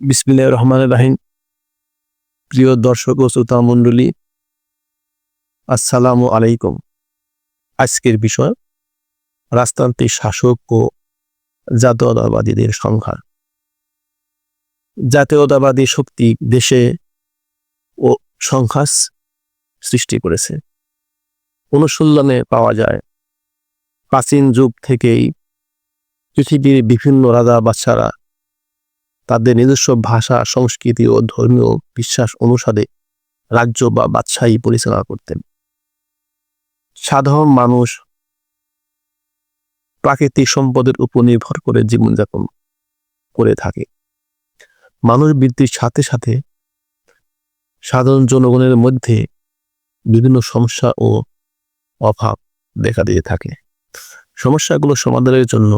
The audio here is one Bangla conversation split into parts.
বিসমিল্লাহির রহমানির রহিম। প্রিয় দর্শক ও শ্রোতা মণ্ডলী, আসসালামু আলাইকুম। আজকের বিষয় রাজতান্ত্রিক শাসক ও জাতীয়তাবাদীদের সংঘাত। জাতীয়তাবাদী শক্তি দেশে ও সংঘাত সৃষ্টি করেছে। অনুসন্ধানে পাওয়া যায় প্রাচীন যুগ থেকেই পৃথিবীর বিভিন্ন রাজা বাদশারা তাদের নিজস্ব ভাষা, সংস্কৃতি ও ধর্মীয় বিশ্বাস অনুসারে রাজ্য বা বাদশাহী পরিচালনা করতেন। সাধারণ মানুষ প্রাকৃতিক সম্পদের উপর নির্ভর করে জীবনযাপন করে থাকে। মানুষ বৃদ্ধির সাথে সাথে সাধারণ জনগণের মধ্যে বিভিন্ন সমস্যা ও অভাব দেখা দিয়ে থাকে। সমস্যাগুলো সমাধানের জন্য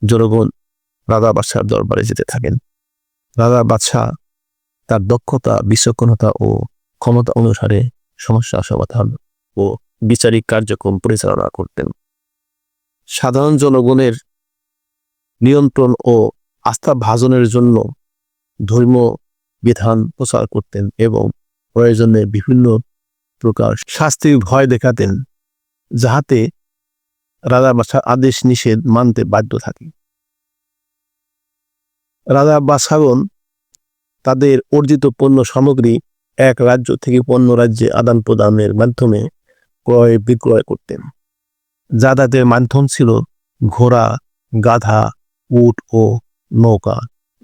জনগণ রাজা বাদশার দরবারে যেতে থাকেন। রাজা বাদশাহ তার দক্ষতা, বিচক্ষণতা ও ক্ষমতা অনুসারে সমস্যা সমাধান ও বিচারিক কার্যক্রম পরিচালনা করতেন। সাধারণ জনগণের নিয়ন্ত্রণ ও আস্থা ভাজনের জন্য ধর্মীয় বিধান প্রচার করতেন এবং প্রয়োজনে বিভিন্ন প্রকার শাস্তির ভয় দেখাতেন, যাহাতে রাজা বাদশাহ আদেশ নিষেধ মানতে বাধ্য থাকে। রাজা বাদশাগণ তাদের অর্জিত পণ্য সামগ্রী এক রাজ্য থেকে অন্য রাজ্যে আদান প্রদানের মাধ্যমে ক্রয় বিক্রয় করতেন। যাতায়াতের মাধ্যম ছিল ঘোড়া, গাধা, উট ও নৌকা।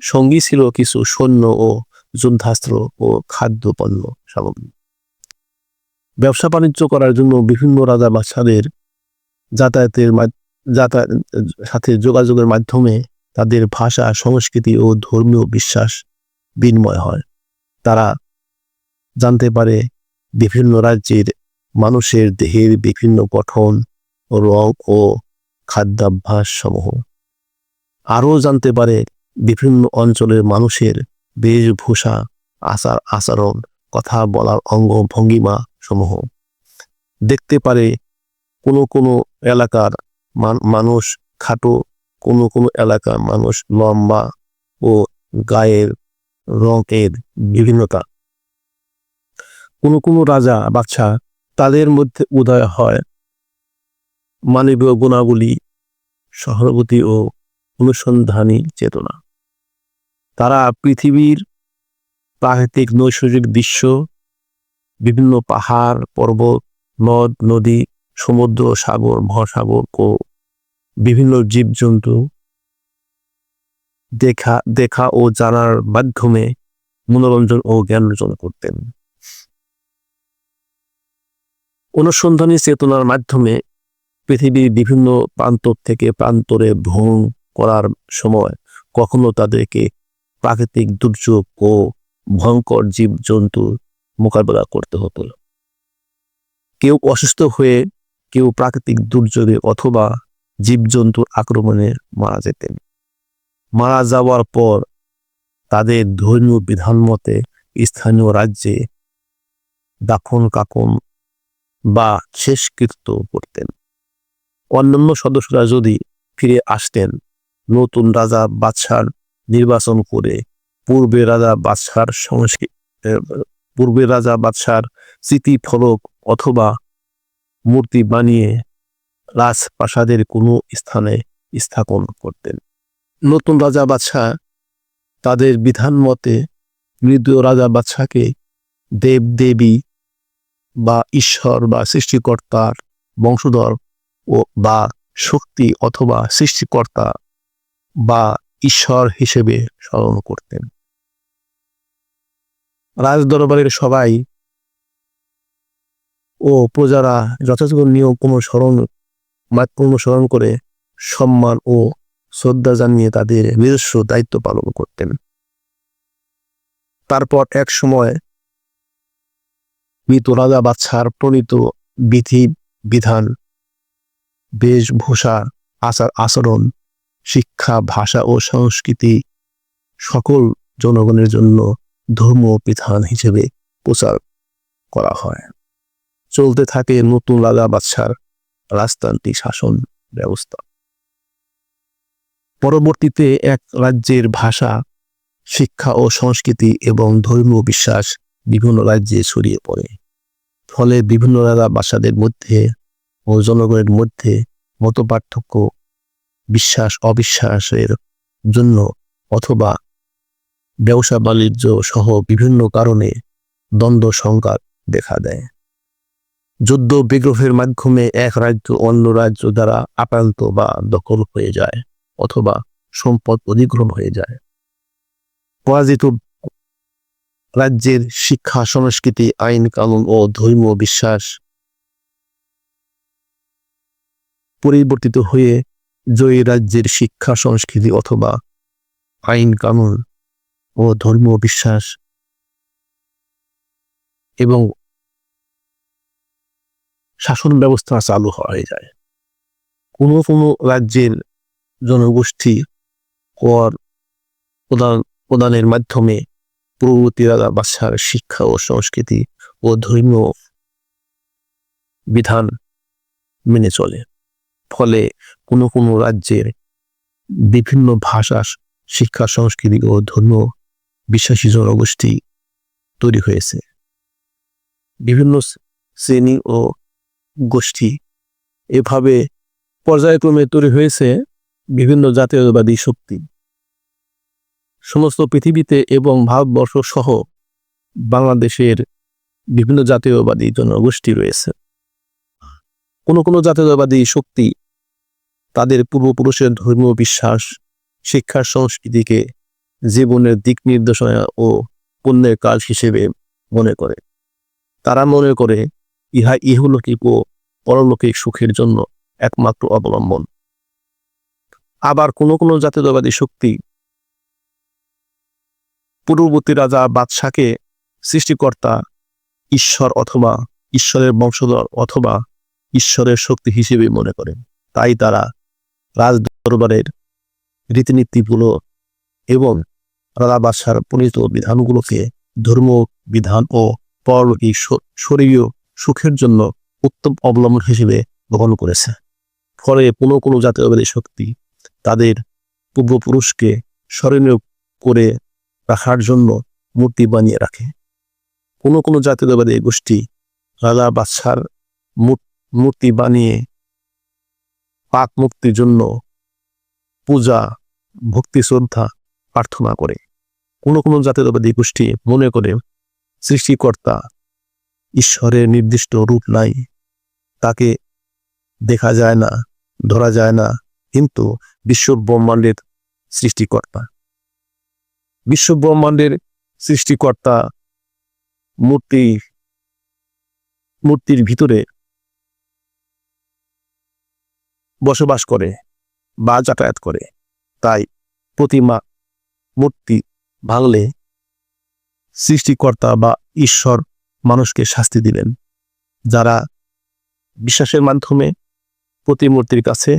সঙ্গী ছিল কিছু সৈন্য ও যুদ্ধাস্ত্র ও খাদ্য পণ্য সামগ্রী। ব্যবসা বাণিজ্য করার জন্য বিভিন্ন রাজা বাদশাদের যাতায়াতের সাথে যোগাযোগের মাধ্যমে তাদের ভাষা, সংস্কৃতি ও ধর্মীয় বিশ্বাস বিনিময় হয়। তারা জানতে পারে বিভিন্ন রাজ্যের মানুষের দেহের বিভিন্ন গঠন, রং ও খাদ্যাভ্যাস সমূহ। আরও জানতে পারে বিভিন্ন অঞ্চলের মানুষের বেশভূষা, আচরণ, কথা বলার অঙ্গ ভঙ্গিমা সমূহ। দেখতে পারে কোনো কোনো এলাকার মানুষ খাটো, কোনো কোনো এলাকার মানুষ লম্বা ও গায়ের রঙের বিভিন্নতা। কোনো কোনো রাজা বাদশাহ তাদের মধ্যে উদয় হয় মানবীয় গুণাবলী, সহানুভূতি ও অনুসন্ধানী চেতনা। তারা পৃথিবীর প্রাকৃতিক নৈসর্গিক দৃশ্য, বিভিন্ন পাহাড়, পর্বত, নদ নদী, সমুদ্র, সাগর, মহাসাগর ও বিভিন্ন জীবজন্তু দেখা ও জানার মাধ্যমে মনোরঞ্জন ও জ্ঞান অর্জন করতেন। অনুসন্ধানী চেতনার মাধ্যমে পৃথিবীর বিভিন্ন প্রান্ত থেকে প্রান্তরে ভ্রমণ করার সময় কখনো তাদেরকে প্রাকৃতিক দুর্যোগ ও ভয়ঙ্কর জীবজন্তুর মোকাবেলা করতে হতো। কেউ অসুস্থ হয়ে, কেউ প্রাকৃতিক দুর্যোগে অথবা জীবজন্তুর আক্রমণে মারা যেতেন। মারা যাওয়ার পর তাদের ধর্মীয় বিধান মতে স্থানীয় রাজ্যে দাফন কাফন বা শেষকৃত্য করতেন। অন্যান্য সদস্যরা যদি ফিরে আসতেন, নতুন রাজা বাদশার নির্বাচন করে পূর্বে রাজা বাদশার স্মৃতিফলক অথবা মূর্তি বানিয়ে রাজপ্রাসাদের কোনো স্থানে স্থাপন করতেন। নতুন রাজা বাদশাহ তাদের বিধান মতে মৃত রাজা বাদশাকে দেব দেবী বা ঈশ্বর বা সৃষ্টিকর্তার বংশধর ও বা শক্তি অথবা সৃষ্টিকর্তা বা ঈশ্বর হিসেবে স্মরণ করতেন। রাজ দরবারের সবাই ও প্রজারা যথাযথ নিয়ম অনুসরণ করে সম্মান ও শ্রদ্ধা জানিয়ে তাদের নিজস্ব দায়িত্ব পালন করতেন। তারপর এক সময় মৃত রাজা বাদশার প্রণীত বিধি বিধান, বেশভূষা, আচরণ, শিক্ষা, ভাষা ও সংস্কৃতি সকল জনগণের জন্য ধর্মীয় বিধান হিসেবে প্রচার করা হয়। চলতে থাকে নতুন রাজা বাদশার রাজতান্ত্রিক শাসন ব্যবস্থা। পরবর্তীতে এক রাজ্যের ভাষা, শিক্ষা ও সংস্কৃতি এবং ধর্মীয় বিশ্বাস বিভিন্ন রাজ্যে ছড়িয়ে পড়ে। ফলে বিভিন্ন রাজা বাদশাদের মধ্যে ও জনগণের মধ্যে মতপার্থক্য, বিশ্বাস অবিশ্বাসের জন্য অথবা ব্যবসা বাণিজ্য সহ বিভিন্ন কারণে দ্বন্দ্ব সংঘাত দেখা দেয়। যুদ্ধ বিগ্রহের মাধ্যমে এক রাজ্য অন্য রাজ্য দ্বারা আক্রান্ত বা দখল হয়ে যায় অথবা সম্পদ অধিগ্রহণ হয়ে যায়। পরাজিত রাজ্যের শিক্ষা, সংস্কৃতি, আইন কানুন ও ধর্মীয় বিশ্বাস পরিবর্তিত হয়ে জয়ী রাজ্যের শিক্ষা, সংস্কৃতি অথবা আইন কানুন ও ধর্মীয় বিশ্বাস এবং শাসন ব্যবস্থা চালু হয়ে যায়। কোনো কোনো রাজ্যের জনগোষ্ঠী কর প্রদানের মাধ্যমে পূর্ববর্তী রাজা বাদশার শিক্ষা ও সংস্কৃতি ও ধর্মীয় বিধান মেনে চলে। ফলে কোনো কোনো রাজ্যের বিভিন্ন ভাষা, শিক্ষা, সংস্কৃতি ও ধর্মীয় বিশ্বাসী জনগোষ্ঠী তৈরি হয়েছে। বিভিন্ন শ্রেণী ও গোষ্ঠী এভাবে পর্যায়ক্রমে তৈরি হয়েছে বিভিন্ন জাতীয়তাবাদী শক্তি। সমস্ত পৃথিবীতে এবং ভারতবর্ষ সহ বাংলাদেশের বিভিন্ন জাতীয়তাবাদী জনগোষ্ঠী রয়েছে। কোনো কোনো জাতীয়তাবাদী শক্তি তাদের পূর্বপুরুষের ধর্মীয় বিশ্বাস, শিক্ষার সংস্কৃতিকে জীবনের দিক নির্দেশনা ও পুণ্যের কাজ হিসেবে মনে করে। তারা মনে করে ইহা ইহলৌকিক ও পরলৌকিক সুখের জন্য একমাত্র অবলম্বন। আবার কোনো কোনো জাতীয়তাবাদী শক্তি পূর্ববর্তী রাজা বাদশাকে সৃষ্টিকর্তা, ঈশ্বর অথবা ঈশ্বরের বংশধর অথবা ঈশ্বরের শক্তি হিসেবে মনে করে। তাই তারা রাজ দরবারের রীতিনীতিগুলো এবং রাজা বাদশার প্রণীত বিধানগুলোকে ধর্ম বিধান ও পরলৌকিক শরীরীয় সুখের জন্য উত্তম অবলম্বন হিসেবে গ্রহণ করেছে। ফলে কোনো কোনো জাতীয়তাবাদী শক্তি তাদের পূর্বপুরুষকে স্মরণীয় করে রাখার জন্য মূর্তি বানিয়ে রাখে। কোনো কোনো জাতীয়তাবাদী গোষ্ঠী রাজা বাদশার মূর্তি বানিয়ে পাপ মুক্তির জন্য পূজা, ভক্তি, শ্রদ্ধা প্রার্থনা করে। কোনো কোনো জাতীয়তাবাদী গোষ্ঠী মনে করে সৃষ্টিকর্তা ঈশ্বরের নির্দিষ্ট রূপ নাই, তাকে দেখা যায় না, ধরা যায় না, কিন্তু বিশ্ব ব্রহ্মাণ্ডের সৃষ্টিকর্তা। বিশ্ব ব্রহ্মাণ্ডের সৃষ্টিকর্তা মূর্তির ভিতরে বসবাস করে বা যাতায়াত করে। তাই প্রতিমা, মূর্তি ভাঙলে সৃষ্টিকর্তা বা ঈশ্বর মানুষকে শাস্তি দিলেন। যারা বিশ্বাসের মাধ্যমে প্রতিমূর্তির কাছে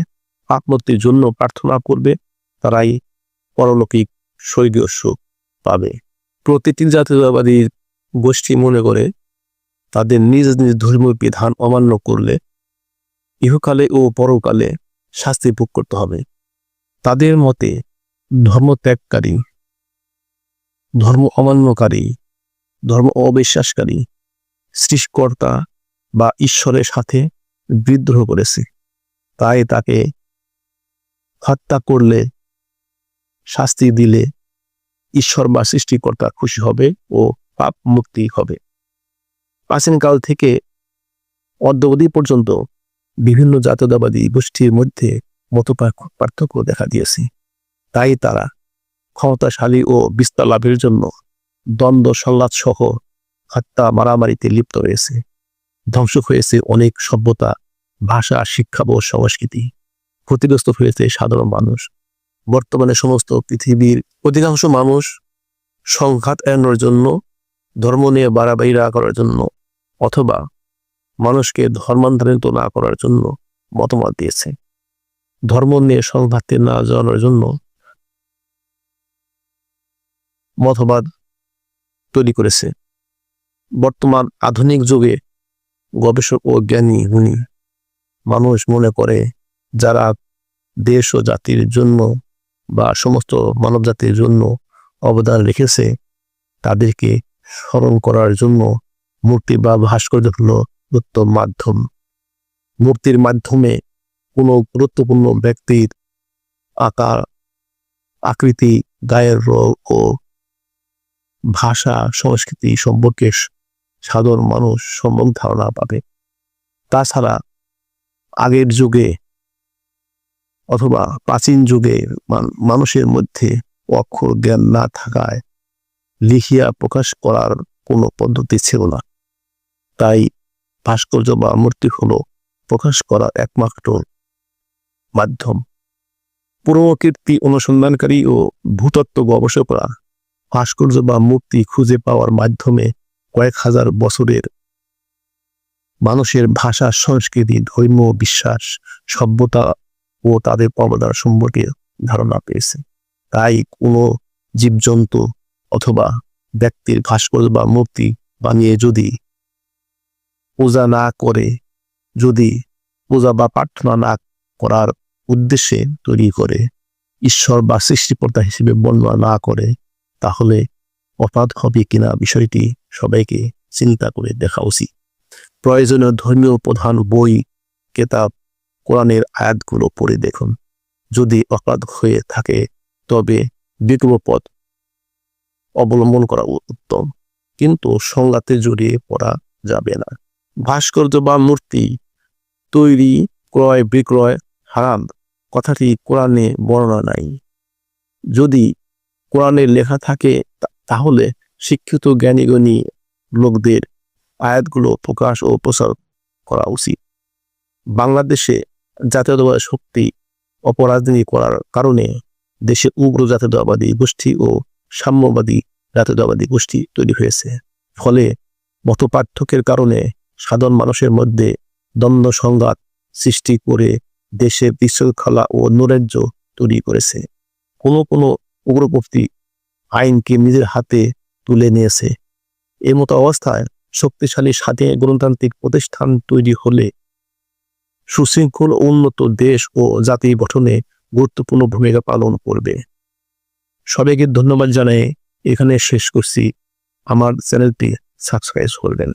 পাপ মুক্তির জন্য প্রার্থনা করবে, তারাই পরলৌকিক স্বর্গীয় সুখ পাবে। প্রতিটি জাতীয়তাবাদী গোষ্ঠী মনে করে তাদের নিজ নিজ ধর্মীয় বিধান অমান্য করলে ইহকালে ও পরকালে শাস্তি ভোগ করতে হবে। তাদের মতে ধর্মত্যাগকারী, ধর্ম অমান্যকারী, ধর্ম অবিশ্বাসকারী সৃষ্টিকর্তা বা ঈশ্বরের সাথে বিদ্রোহ করেছে। তাই তাকে হত্যা করলে, শাস্তি দিলে ঈশ্বর বা সৃষ্টিকর্তা খুশি হবে ও পাপ মুক্তি হবে। প্রাচীনকাল থেকে অদ্যাবধি পর্যন্ত বিভিন্ন জাতীয়তাবাদী গোষ্ঠীর মধ্যে মতপার্থক্য দেখা দিয়েছে। তাই তারা ক্ষমতাশালী ও বিস্তার লাভের জন্য দ্বন্দ্ব সংঘাত সহ হত্যা, মারামারিতে লিপ্ত হয়েছে। ধ্বংস হয়েছে অনেক সভ্যতা, ভাষা, শিক্ষা ও সংস্কৃতি। ক্ষতিগ্রস্ত হয়েছে সাধারণ মানুষ। বর্তমানে সমস্ত পৃথিবীর অধিকাংশ মানুষ সংঘাত এড়ানোর জন্য, ধর্ম নিয়ে বাড়াবাড়ি না করার জন্য অথবা মানুষকে ধর্মান্তরিত না করার জন্য মতামত দিয়েছে। ধর্ম নিয়ে সংঘাতে না জড়ানোর জন্য মতবাদ তৈরি করেছে। বর্তমান আধুনিক যুগে গবেষক ও জ্ঞানী গুণী মানুষ মনে করে যারা দেশ ও জাতির জন্য বা সমস্ত মানব জাতির জন্য অবদান রেখেছে তাদেরকে স্মরণ করার জন্য মূর্তি বা ভাস্কর্য হলো উত্তম মাধ্যম। মূর্তির মাধ্যমে কোনো গুরুত্বপূর্ণ ব্যক্তির আকার, আকৃতি, গায়ের রং ও ভাষা, সংস্কৃতি সম্পর্কে সাধারণ মানুষ সম্যক ধারণা পাবে। তাছাড়া আগের যুগে অথবা প্রাচীন যুগে মানুষের মধ্যে অক্ষর জ্ঞান না থাকায় লিখিয়া প্রকাশ করার কোনো পদ্ধতি ছিল না। তাই ভাস্কর্য বা মূর্তি হলো প্রকাশ করার একমাত্র মাধ্যম। পুরনো কীর্তি অনুসন্ধানকারী ও ভূতত্ত্ব গবেষকরা ভাস্কর্য বা মূর্তি খুঁজে পাওয়ার মাধ্যমে কয়েক হাজার বছরের মানুষের ভাষা, সংস্কৃতি, ধর্ম, বিশ্বাস, সভ্যতা ও তাদের অবদান সম্পর্কে ধারণা পেয়েছে। তাই কোনো জীবজন্তু অথবা ব্যক্তির ভাস্কর্য বা মূর্তি বানিয়ে যদি পূজা বা প্রার্থনা না করার উদ্দেশ্যে তৈরি করে, ঈশ্বর বা সৃষ্টিকর্তা হিসেবে বর্ণনা না করে, তাহলে অপরাধ হবে কিনা বিষয়টি সবাইকে চিন্তা করে দেখা উচিত। প্রয়োজনীয় ধর্মীয় প্রধান বই, কেতাব, কোরআনের আয়াতগুলো পড়ে দেখুন। যদি অপরাধ হয়ে থাকে তবে বিকল্প পথ অবলম্বন করা উত্তম, কিন্তু সংঘাতে জড়িয়ে পড়া যাবে না। ভাস্কর্য বা মূর্তি তৈরি, ক্রয়, বিক্রয় হারাম কথাটি কোরআনে বর্ণনা নাই। যদি কোরআনে লেখা থাকে তাহলে শিক্ষিত জ্ঞানী লোকদের আয়াতগুলো প্রকাশ ও প্রচার করা উচিত। বাংলাদেশে জাতীয়তাবাদী শক্তি অপরাজনীতি করার কারণে দেশে উগ্র জাতীয়তাবাদী গোষ্ঠী ও সাম্যবাদী জাতীয়তাবাদী গোষ্ঠী তৈরি হয়েছে। ফলে মতপার্থক্যের কারণে সাধারণ মানুষের মধ্যে দ্বন্দ্ব সংঘাত সৃষ্টি করে দেশে বিশৃঙ্খলা ও নৈরাজ্য তৈরি করেছে। কোনো উগ্রপন্থী আইনকে নিজের হাতে তুলে নিয়েছে। এই মতো অবস্থায় শক্তিশালী স্বাধীন গণতান্ত্রিক প্রতিষ্ঠান তৈরি হলে সুশৃঙ্খল উন্নত দেশ ও জাতি গঠনে গুরুত্বপূর্ণ ভূমিকা পালন করবে। সবাইকে ধন্যবাদ জানাই এখানে শেষ করছি। আমার চ্যানেলটি সাবস্ক্রাইব করবেন।